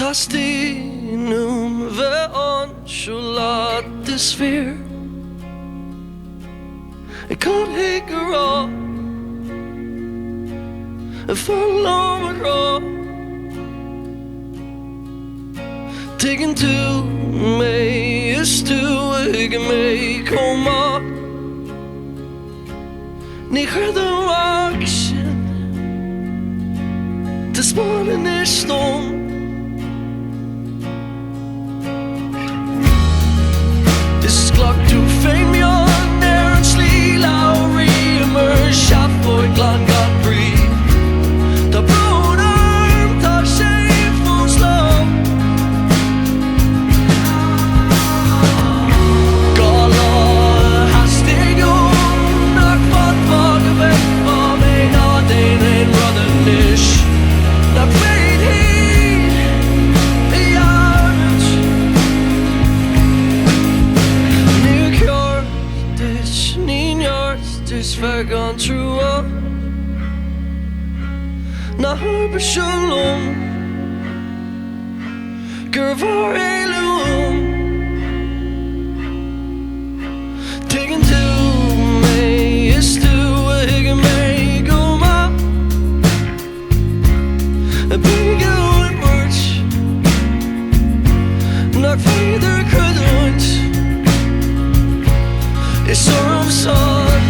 Tastinum ve'on shulat disfir I can't hate her all follow it all Taken to me is to me koma Ni hörde action Det spåren är stom This clock to fame yon there and sleep I'll re-emerge shot for a glad got free The broder tar sig från slum Gala hastig om Nackvat var väck var mig Nadin en rödenish Nack fade hit I armet New York this New York this fair gone through Nahar b'shalom Gervar Elohim Taken to me is to a higame goma A big old birch Knock feather couldn't It's our son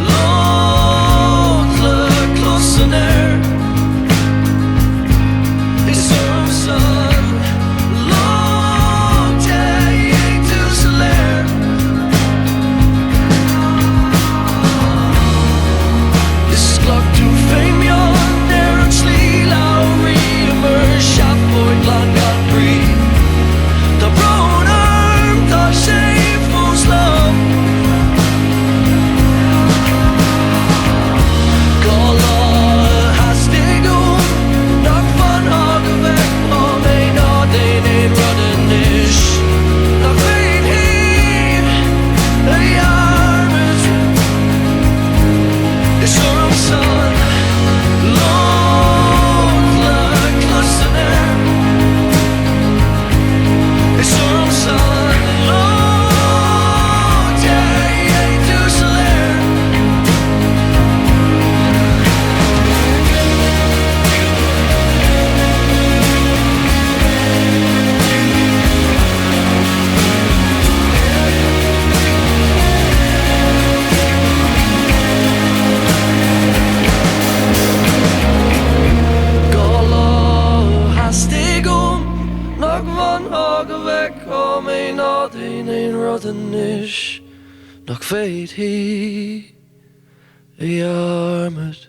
Lord look close in there Knock fade he the armored